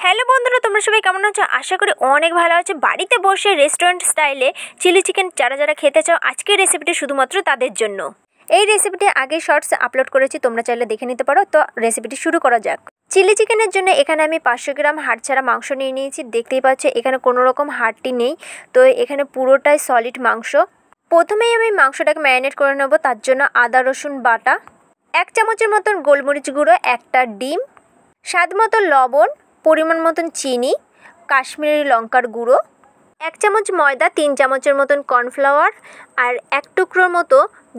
Hello বন্ধুরা, তোমরা সবাই কেমন আছো? আশা করি অনেক ভালো আছো। বাড়িতে বসে রেস্টুরেন্ট স্টাইলে চিলি চিকেন যারা যারা খেতে চাও, আজকের রেসিপিটি শুধুমাত্র তাদের জন্য। এই রেসিপিটি আগে শর্টস আপলোড করেছি, তোমরা চাইলে দেখে নিতে পারো। তো রেসিপিটি শুরু করা যাক। চিলি চিকেনের জন্য এখানে আমি 500 গ্রাম হাড় ছাড়া মাংস নিয়ে নিয়েছি। দেখতেই পাচ্ছ এখানে কোনো রকম হাড়টি নেই, তো এখানে পুরোটাই সলিড মাংস। প্রথমেই আমি মাংসটাকে ম্যারিনেট করে নেব। তার জন্য আদা রসুন বাটা, 1 চামচের মতন গোলমরিচ গুঁড়ো, একটা ডিম, স্বাদ মতো লবণ, পরিমাণ মতন চিনি, কাশ্মীরি লঙ্কার গুঁড়ো, 1 চামচ ময়দা, 3 চামচের মতন কর্নফ্লাওয়ার আর 1 টুকরোর মতো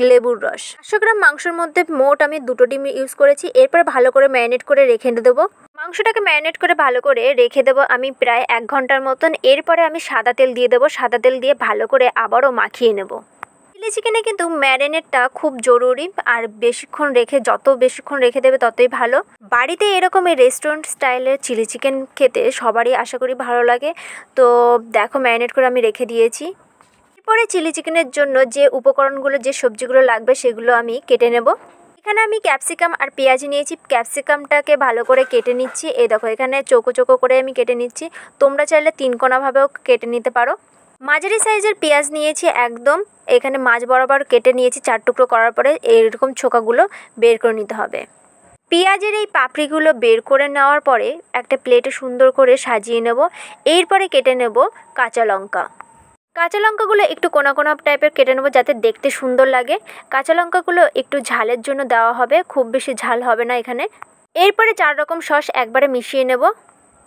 লেবুর রস। 500 গ্রাম মাংসের মধ্যে মোট আমি 2টো ডিম ইউজ করেছি। এরপর ভালো করে ম্যারিনেট করে রেখে দেবো। মাংসটাকে ম্যারিনেট করে ভালো করে রেখে দেবো আমি প্রায় 1 ঘন্টার মতন। এরপরে আমি সাদা তেল দিয়ে দেবো। সাদা তেল দিয়ে ভালো করে আবারও মাখিয়ে নেব। চিলি চিকেনে কিন্তু ম্যারিনেটটা খুব জরুরি, আর যত বেশিক্ষণ রেখে দেবে ততই ভালো। বাড়িতে এরকম এই রেস্টুরেন্ট স্টাইলের চিলি চিকেন খেতে সবারই আশা করি ভালো লাগে। তো দেখো, ম্যারিনেট করে আমি রেখে দিয়েছি। এরপরে চিলি চিকেনের জন্য যে উপকরণগুলো, যে সবজিগুলো লাগবে সেগুলো আমি কেটে নেব। এখানে আমি ক্যাপসিকাম আর পেঁয়াজ নিয়েছি। ক্যাপসিকামটাকে ভালো করে কেটে নিচ্ছি। এই দেখো, এখানে চৌকো চৌকো করে আমি কেটে নিচ্ছি। তোমরা চাইলে 3 কোণাভাবেও কেটে নিতে পারো। মাঝারি সাইজের পেঁয়াজ নিয়েছি একদম, এখানে মাঝ বরাবর কেটে নিয়েছি। 4 টুকরো করার পরে এরকম ছোকাগুলো বের করে নিতে হবে। পেঁয়াজের এই পাপড়িগুলো বের করে নেওয়ার পরে একটা প্লেটে সুন্দর করে সাজিয়ে নেব। এরপরে কেটে নেব কাঁচা লঙ্কা। কাঁচা লঙ্কাগুলো একটু কোনা কোনা টাইপের কেটে নেবো, যাতে দেখতে সুন্দর লাগে। কাঁচা লঙ্কাগুলো একটু ঝালের জন্য দেওয়া হবে, খুব বেশি ঝাল হবে না এখানে। এরপরে 4 রকম সস একবারে মিশিয়ে নেব।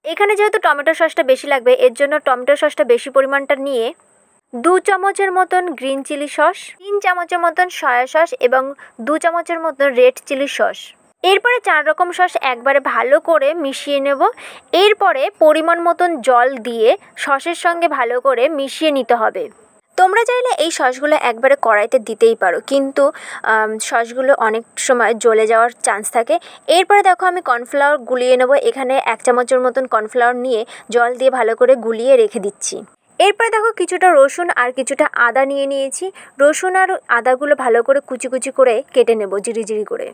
এখানে যেহেতু টমেটো সসটা বেশি লাগবে, এর জন্য টমেটো সসটা বেশি পরিমাণটা নিয়ে 2 চামচের মতন গ্রিন চিলি সস, 3 চামচের মতন সয়া সস এবং 2 চামচের মতন রেড চিলি সস। এরপরে 4 রকম সস একবারে ভালো করে মিশিয়ে নেব। এরপরে পরিমাণ মতন জল দিয়ে সসের সঙ্গে ভালো করে মিশিয়ে নিতে হবে। তোমরা চাইলে এই সসগুলো একবারে কড়াইতে দিতেই পারো, কিন্তু সসগুলো অনেক সময় জ্বলে যাওয়ার চান্স থাকে। এরপরে দেখো, আমি কর্নফ্লাওয়ার গুলিয়ে নেব। এখানে 1 চামচের মতন কর্নফ্লাওয়ার নিয়ে জল দিয়ে ভালো করে গুলিয়ে রেখে দিচ্ছি। এরপরে দেখো, কিছুটা রসুন আর কিছুটা আদা নিয়ে নিয়েছি। রসুন আর আদাগুলো ভালো করে কুচি কুচি করে কেটে নেব, জিরি করে।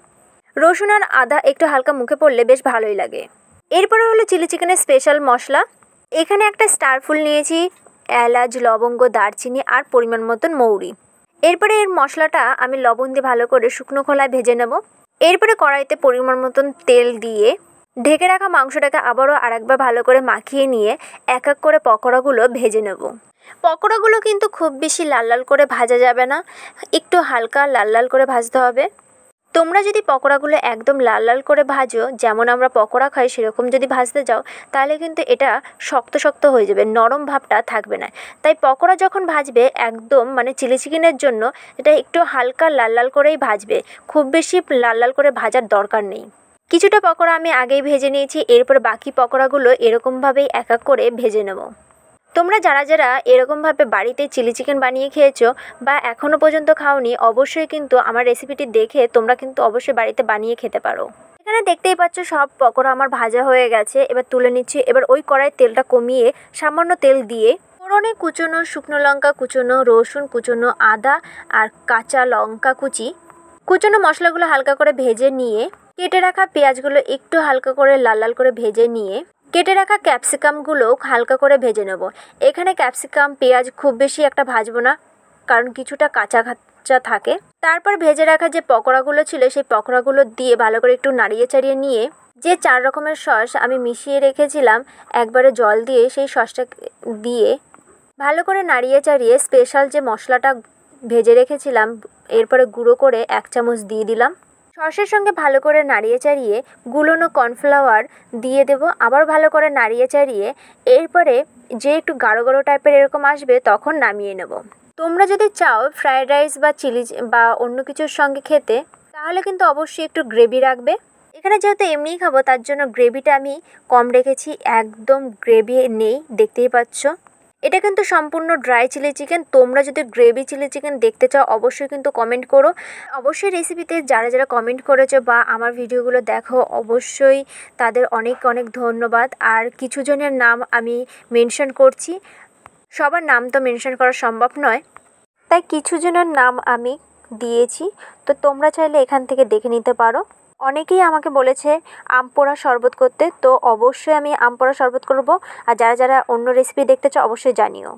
রসুন আর আদা একটু হালকা মুখে পড়লে বেশ ভালোই লাগে। এরপরে হলো চিলি চিকেনের স্পেশাল মশলা। এখানে একটা স্টার ফুল নিয়েছি, এলাচ, লবঙ্গ, দারচিনি আর পরিমাণ মতন মৌরি। এরপরে এর মশলাটা আমি লবণ দিয়ে ভালো করে শুকনো খোলায় ভেজে নেব। এরপরে কড়াইতে পরিমাণ মতন তেল দিয়ে ঢেকে রাখা মাংসটাকে আবারও আরেকবার ভালো করে মাখিয়ে নিয়ে এক এক করে পকোড়াগুলো ভেজে নেব। পকোড়াগুলো কিন্তু খুব বেশি লাল লাল করে ভাজা যাবে না, একটু হালকা লাল লাল করে ভাজতে হবে। তোমরা যদি পকোড়াগুলো একদম লাল লাল করে ভাজো, যেমন আমরা পকোড়া খাই সেরকম যদি ভাজতে যাও, তাহলে কিন্তু এটা শক্ত শক্ত হয়ে যাবে, নরম ভাবটা থাকবে না। তাই পকোড়া যখন ভাজবে একদম চিলি চিকেনের জন্য এটা একটু হালকা লাল লাল করেই ভাজবে, খুব বেশি লাল লাল করে ভাজার দরকার নেই। কিছুটা পকোড়া আমি আগেই ভেজে নিয়েছি। এরপর বাকি পকোড়াগুলো এরকমভাবেই এক এক করে ভেজে নেব। তোমরা যারা যারা এরকমভাবে বাড়িতে চিলি চিকেন বানিয়ে খেয়েছো বা এখনও পর্যন্ত খাওনি, অবশ্যই কিন্তু আমার রেসিপিটি দেখে তোমরা কিন্তু অবশ্যই বাড়িতে বানিয়ে খেতে পারো। এখানে দেখতেই পাচ্ছ সব পকোড়া আমার ভাজা হয়ে গেছে। এবার তুলে নিচ্ছি। এবার ওই কড়াইয়ের তেলটা কমিয়ে সামান্য তেল দিয়ে ফোড়নে কুচনো শুকনো লঙ্কা কুচনো, রসুন কুচনো, আদা আর কাঁচা লঙ্কা কুচনো মশলাগুলো হালকা করে ভেজে নিয়ে কেটে রাখা পেঁয়াজগুলো একটু হালকা করে লাল লাল করে ভেজে নিয়ে কেটে রাখা ক্যাপসিকামগুলো হালকা করে ভেজে নেব। এখানে ক্যাপসিকাম পেঁয়াজ খুব বেশি একটা ভাজবো না, কারণ কিছুটা কাঁচা কাঁচা থাকে। তারপর ভেজে রাখা যে পকোড়াগুলো ছিল সেই পকোড়াগুলো দিয়ে ভালো করে একটু নাড়িয়ে চাড়িয়ে নিয়ে যে 4 রকমের সস আমি মিশিয়ে রেখেছিলাম একবারে জল দিয়ে, সেই সসটা দিয়ে ভালো করে নাড়িয়ে চাড়িয়ে স্পেশাল যে মশলাটা ভেজে রেখেছিলাম এরপরে গুঁড়ো করে 1 চামচ দিয়ে দিলাম। সসের সঙ্গে ভালো করে নাড়িয়ে চাড়িয়ে গুলোনো কর্নফ্লাওয়ার দিয়ে দেব। আবার ভালো করে নাড়িয়ে চাড়িয়ে এরপরে যে একটু গাঢ় গাঢ় টাইপের এরকম আসবে তখন নামিয়ে নেব। তোমরা যদি চাও ফ্রায়েড রাইস বা চিলি বা অন্য কিছুর সঙ্গে খেতে, তাহলে কিন্তু অবশ্যই একটু গ্রেভি রাখবে। এখানে যেহেতু এমনিই খাবো তার জন্য গ্রেভিটা আমি কম রেখেছি, একদম গ্রেভি নেই, দেখতেই পাচ্ছ। এটা কিন্তু সম্পূর্ণ ড্রাই চিলি চিকেন। তোমরা যদি গ্রেভি চিলি চিকেন দেখতে চাও অবশ্যই কিন্তু কমেন্ট করো। অবশ্যই রেসিপিতে যারা যারা কমেন্ট করেছো বা আমার ভিডিওগুলো দেখো, অবশ্যই তাদের অনেক অনেক ধন্যবাদ। আর কিছু জনের নাম আমি মেনশন করছি, সবার নাম তো মেনশন করা সম্ভব নয়, তাই কিছু জনের নাম আমি দিয়েছি। তো তোমরা চাইলে এখান থেকে দেখে নিতে পারো। অনেকেই আমাকে বলেছে আম পোড়া শরবত করতে, তো অবশ্যই আমি আম পোড়া শরবত করব। আর যারা যারা অন্য রেসিপি দেখতে চাও অবশ্যই জানিও।